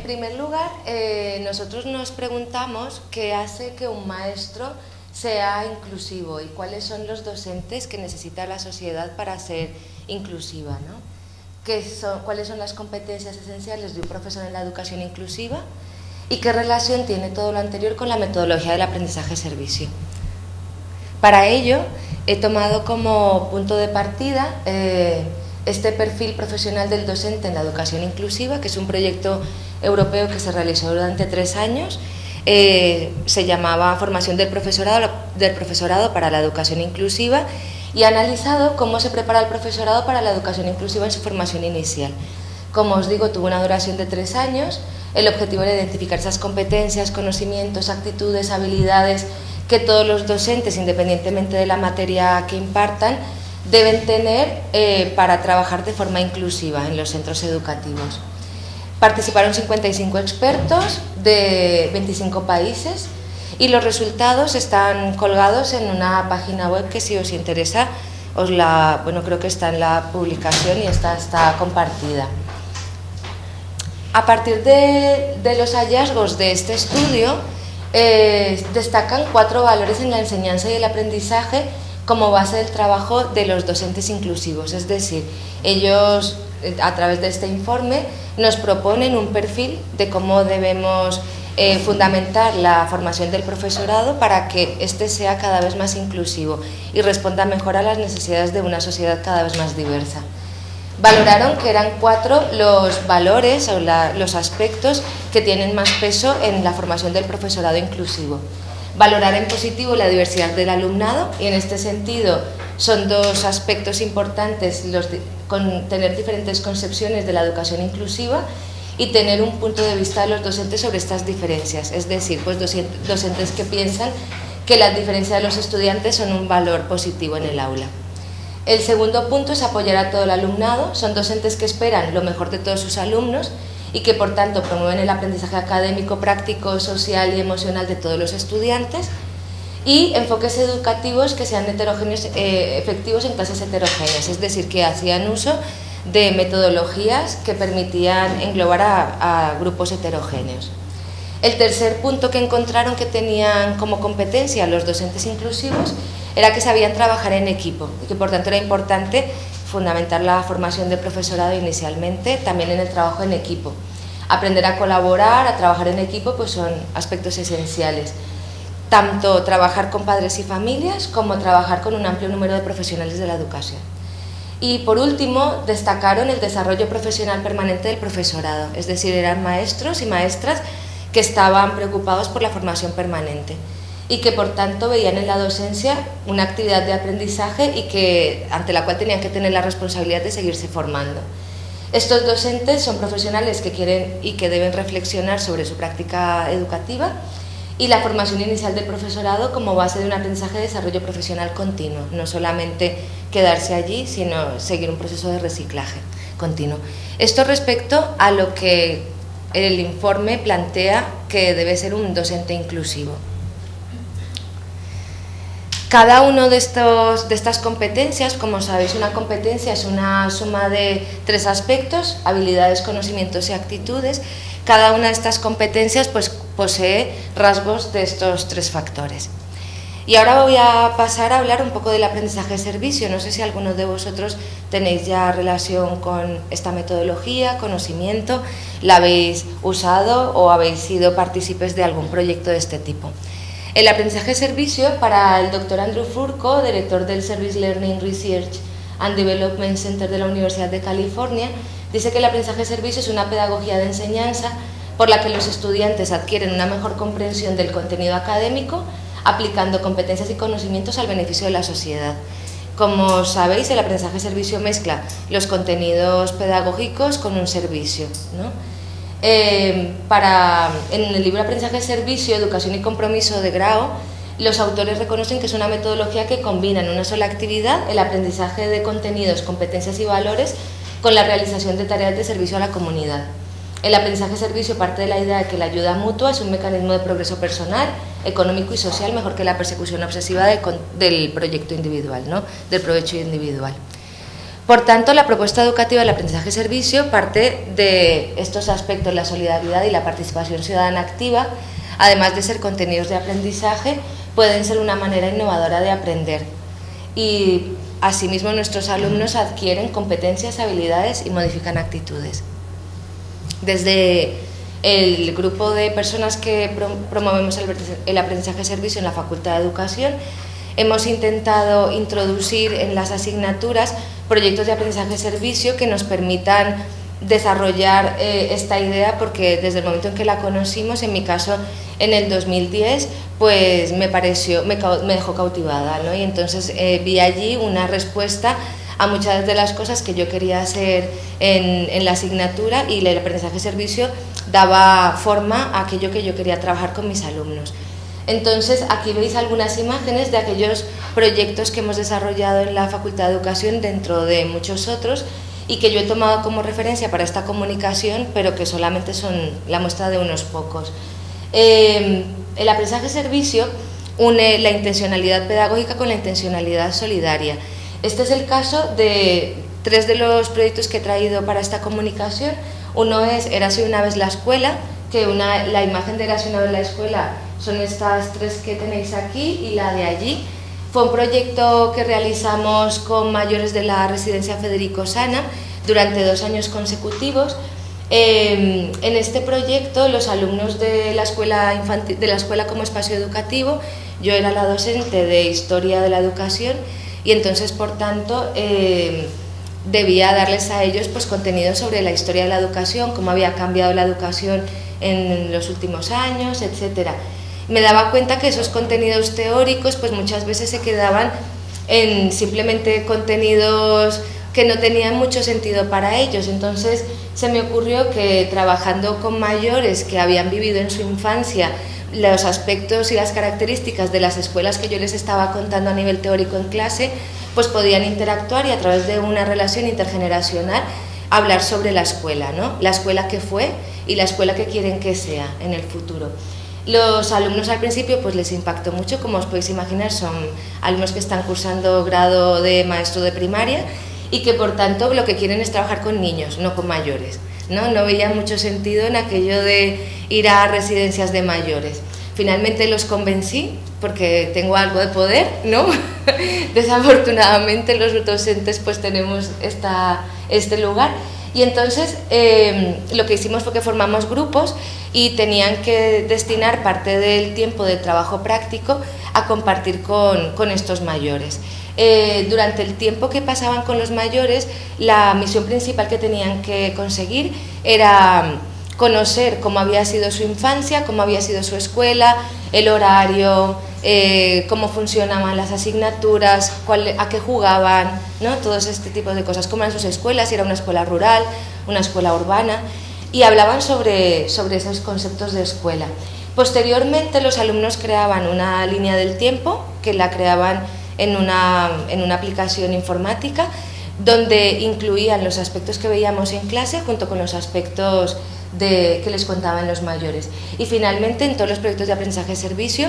En primer lugar, nosotros nos preguntamos qué hace que un maestro sea inclusivo y cuáles son los docentes que necesita la sociedad para ser inclusiva, ¿no? ¿Cuáles son las competencias esenciales de un profesor en la educación inclusiva? ¿Y qué relación tiene todo lo anterior con la metodología del aprendizaje-servicio? Para ello, he tomado como punto de partida este perfil profesional del docente en la educación inclusiva, que es un proyecto europeo que se realizó durante 3 años. Se llamaba Formación del profesorado para la educación inclusiva, y ha analizado cómo se prepara el profesorado para la educación inclusiva en su formación inicial. Como os digo, tuvo una duración de 3 años. El objetivo era identificar esas competencias, conocimientos, actitudes, habilidades que todos los docentes, independientemente de la materia que impartan, deben tener para trabajar de forma inclusiva en los centros educativos. Participaron 55 expertos de 25 países y los resultados están colgados en una página web que, si os interesa, creo que está en la publicación y está compartida. A partir de los hallazgos de este estudio, destacan 4 valores en la enseñanza y el aprendizaje como base del trabajo de los docentes inclusivos. Es decir, ellos, a través de este informe, nos proponen un perfil de cómo debemos fundamentar la formación del profesorado para que éste sea cada vez más inclusivo y responda mejor a las necesidades de una sociedad cada vez más diversa. Valoraron que eran 4 los valores o los aspectos que tienen más peso en la formación del profesorado inclusivo. Valorar en positivo la diversidad del alumnado, y en este sentido son 2 aspectos importantes, tener diferentes concepciones de la educación inclusiva y tener un punto de vista de los docentes sobre estas diferencias, es decir, pues docentes que piensan que las diferencias de los estudiantes son un valor positivo en el aula. El segundo punto es apoyar a todo el alumnado. Son docentes que esperan lo mejor de todos sus alumnos y que, por tanto, promueven el aprendizaje académico, práctico, social y emocional de todos los estudiantes, y enfoques educativos que sean heterogéneos, efectivos en clases heterogéneas, es decir, que hacían uso de metodologías que permitían englobar a grupos heterogéneos. El tercer punto que encontraron que tenían como competencia los docentes inclusivos era que sabían trabajar en equipo y que, por tanto, era importante fundamentar la formación de profesorado inicialmente también en el trabajo en equipo. Aprender a colaborar, a trabajar en equipo, pues son aspectos esenciales. Tanto trabajar con padres y familias como trabajar con un amplio número de profesionales de la educación. Y por último, destacaron el desarrollo profesional permanente del profesorado, es decir, eran maestros y maestras que estaban preocupados por la formación permanente y que, por tanto, veían en la docencia una actividad de aprendizaje y ante la cual tenían que tener la responsabilidad de seguirse formando. Estos docentes son profesionales que quieren y que deben reflexionar sobre su práctica educativa y la formación inicial del profesorado como base de un aprendizaje de desarrollo profesional continuo, no solamente quedarse allí, sino seguir un proceso de reciclaje continuo. Esto respecto a lo que el informe plantea que debe ser un docente inclusivo. Cada uno de estas competencias, como sabéis, una competencia es una suma de 3 aspectos: habilidades, conocimientos y actitudes. Cada una de estas competencias pues posee rasgos de estos 3 factores. Y ahora voy a pasar a hablar un poco del aprendizaje-servicio. No sé si alguno de vosotros tenéis ya relación con esta metodología, conocimiento, la habéis usado o habéis sido partícipes de algún proyecto de este tipo. El aprendizaje-servicio, para el doctor Andrew Furco, director del Service Learning Research and Development Center de la Universidad de California, dice que el aprendizaje-servicio es una pedagogía de enseñanza por la que los estudiantes adquieren una mejor comprensión del contenido académico, aplicando competencias y conocimientos al beneficio de la sociedad. Como sabéis, el aprendizaje-servicio mezcla los contenidos pedagógicos con un servicio, ¿no? En el libro Aprendizaje-Servicio, Educación y Compromiso de Grao, los autores reconocen que es una metodología que combina en una sola actividad el aprendizaje de contenidos, competencias y valores con la realización de tareas de servicio a la comunidad. El aprendizaje-servicio parte de la idea de que la ayuda mutua es un mecanismo de progreso personal, económico y social mejor que la persecución obsesiva del proyecto individual, ¿no? Del provecho individual. Por tanto, la propuesta educativa del aprendizaje-servicio parte de estos aspectos, la solidaridad y la participación ciudadana activa, además de ser contenidos de aprendizaje, pueden ser una manera innovadora de aprender. Y asimismo nuestros alumnos adquieren competencias, habilidades y modifican actitudes. Desde el grupo de personas que promovemos el aprendizaje-servicio en la Facultad de Educación, hemos intentado introducir en las asignaturas proyectos de aprendizaje-servicio que nos permitan desarrollar esta idea, porque desde el momento en que la conocimos, en mi caso en el 2010, pues me dejó cautivada, ¿no? Y entonces vi allí una respuesta a muchas de las cosas que yo quería hacer en la asignatura, y el aprendizaje-servicio daba forma a aquello que yo quería trabajar con mis alumnos. Entonces, aquí veis algunas imágenes de aquellos proyectos que hemos desarrollado en la Facultad de Educación, dentro de muchos otros, y que yo he tomado como referencia para esta comunicación, pero que solamente son la muestra de unos pocos. El aprendizaje-servicio une la intencionalidad pedagógica con la intencionalidad solidaria. Este es el caso de 3 de los proyectos que he traído para esta comunicación. Uno es Érase una vez la escuela, que la imagen de Érase una vez la escuela son estas 3 que tenéis aquí y la de allí. Fue un proyecto que realizamos con mayores de la residencia Federico Sana durante 2 años consecutivos. En este proyecto, los alumnos de la escuela infantil, de la escuela como espacio educativo, yo era la docente de Historia de la Educación, y entonces, por tanto, debía darles a ellos pues contenido sobre la historia de la educación, cómo había cambiado la educación en los últimos años, etcétera. Me daba cuenta que esos contenidos teóricos pues muchas veces se quedaban en simplemente contenidos que no tenían mucho sentido para ellos. Entonces se me ocurrió que, trabajando con mayores que habían vivido en su infancia los aspectos y las características de las escuelas que yo les estaba contando a nivel teórico en clase, pues podían interactuar y, a través de una relación intergeneracional, hablar sobre la escuela, ¿no? La escuela que fue y la escuela que quieren que sea en el futuro. Los alumnos al principio pues les impactó mucho, como os podéis imaginar, son alumnos que están cursando grado de maestro de primaria y que, por tanto, lo que quieren es trabajar con niños, no con mayores, ¿no? No veía mucho sentido en aquello de ir a residencias de mayores. Finalmente los convencí, porque tengo algo de poder, ¿no? Desafortunadamente los docentes pues tenemos este lugar. Y entonces lo que hicimos fue que formamos grupos y tenían que destinar parte del tiempo de trabajo práctico a compartir con estos mayores. Durante el tiempo que pasaban con los mayores, la misión principal que tenían que conseguir era conocer cómo había sido su infancia, cómo había sido su escuela, el horario, cómo funcionaban las asignaturas, a qué jugaban, ¿no? Todos este tipo de cosas, cómo eran sus escuelas, si era una escuela rural, una escuela urbana, y hablaban sobre esos conceptos de escuela. Posteriormente, los alumnos creaban una línea del tiempo, que la creaban en una aplicación informática, donde incluían los aspectos que veíamos en clase junto con los aspectos que les contaban los mayores. Y finalmente, en todos los proyectos de aprendizaje-servicio,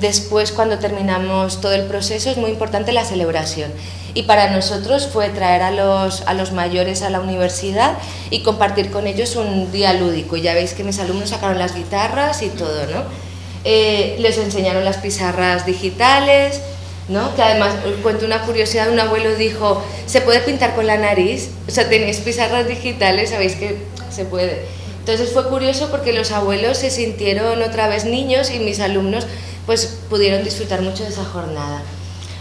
después, cuando terminamos todo el proceso, es muy importante la celebración. Y para nosotros fue traer a los mayores a la universidad y compartir con ellos un día lúdico. Y ya veis que mis alumnos sacaron las guitarras y todo, ¿no? Les enseñaron las pizarras digitales, ¿no? Que además, os cuento una curiosidad, un abuelo dijo: ¿se puede pintar con la nariz? O sea, tenéis pizarras digitales, sabéis que se puede. Entonces fue curioso porque los abuelos se sintieron otra vez niños y mis alumnos pues pudieron disfrutar mucho de esa jornada.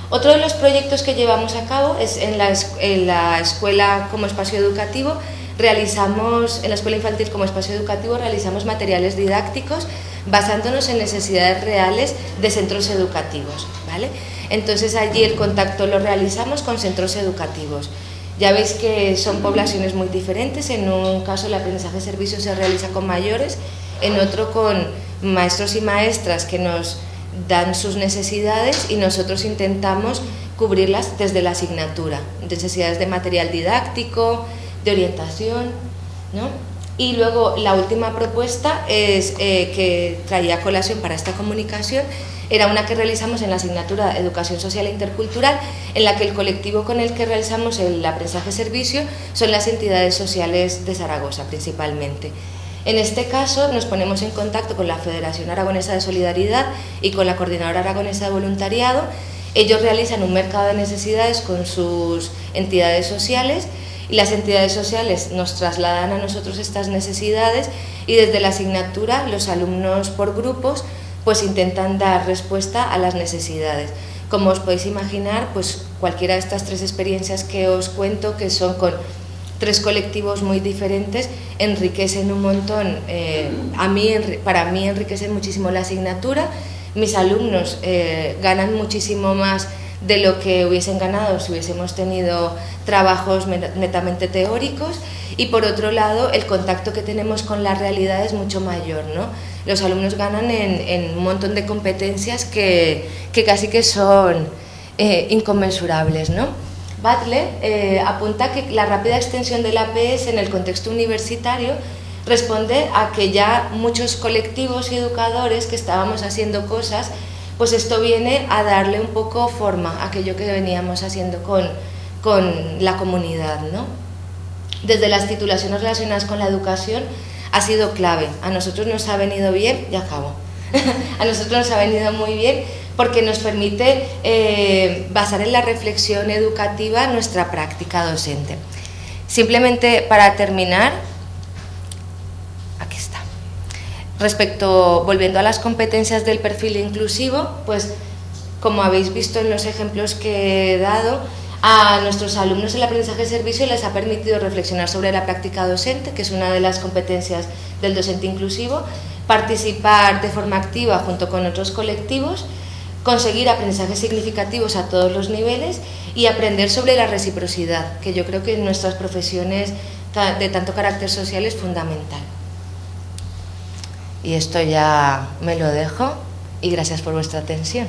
Otro de los proyectos que llevamos a cabo es en la escuela como espacio educativo. En la escuela infantil como espacio educativo realizamos materiales didácticos basándonos en necesidades reales de centros educativos, ¿vale? Entonces allí el contacto lo realizamos con centros educativos. Ya veis que son poblaciones muy diferentes. En un caso el aprendizaje-servicio se realiza con mayores, en otro con maestros y maestras que nos dan sus necesidades y nosotros intentamos cubrirlas desde la asignatura, necesidades de material didáctico, de orientación, ¿no? Y luego la última propuesta es, que traía a colación para esta comunicación, era una que realizamos en la asignatura Educación Social e Intercultural, en la que el colectivo con el que realizamos el aprendizaje-servicio son las entidades sociales de Zaragoza principalmente. En este caso nos ponemos en contacto con la Federación Aragonesa de Solidaridad y con la Coordinadora Aragonesa de Voluntariado. Ellos realizan un mercado de necesidades con sus entidades sociales y las entidades sociales nos trasladan a nosotros estas necesidades y desde la asignatura los alumnos por grupos pues intentan dar respuesta a las necesidades. Como os podéis imaginar, pues cualquiera de estas tres experiencias que os cuento, que son con tres colectivos muy diferentes, enriquecen un montón. Para mí enriquecen muchísimo la asignatura. Mis alumnos ganan muchísimo más de lo que hubiesen ganado si hubiésemos tenido trabajos netamente teóricos, y por otro lado el contacto que tenemos con la realidad es mucho mayor, ¿no? Los alumnos ganan en un montón de competencias que casi que son inconmensurables, ¿no? Butler apunta que la rápida extensión del APS en el contexto universitario responde a que ya muchos colectivos y educadores que estábamos haciendo cosas, pues esto viene a darle un poco forma a aquello que veníamos haciendo con la comunidad, ¿no? Desde las titulaciones relacionadas con la educación ha sido clave. A nosotros nos ha venido bien, ya acabo, a nosotros nos ha venido muy bien porque nos permite basar en la reflexión educativa nuestra práctica docente. Simplemente para terminar, aquí está. Volviendo a las competencias del perfil inclusivo, pues como habéis visto en los ejemplos que he dado, a nuestros alumnos el aprendizaje-servicio les ha permitido reflexionar sobre la práctica docente, que es una de las competencias del docente inclusivo, participar de forma activa junto con otros colectivos, conseguir aprendizajes significativos a todos los niveles y aprender sobre la reciprocidad, que yo creo que en nuestras profesiones de tanto carácter social es fundamental. Y esto ya me lo dejo y gracias por vuestra atención.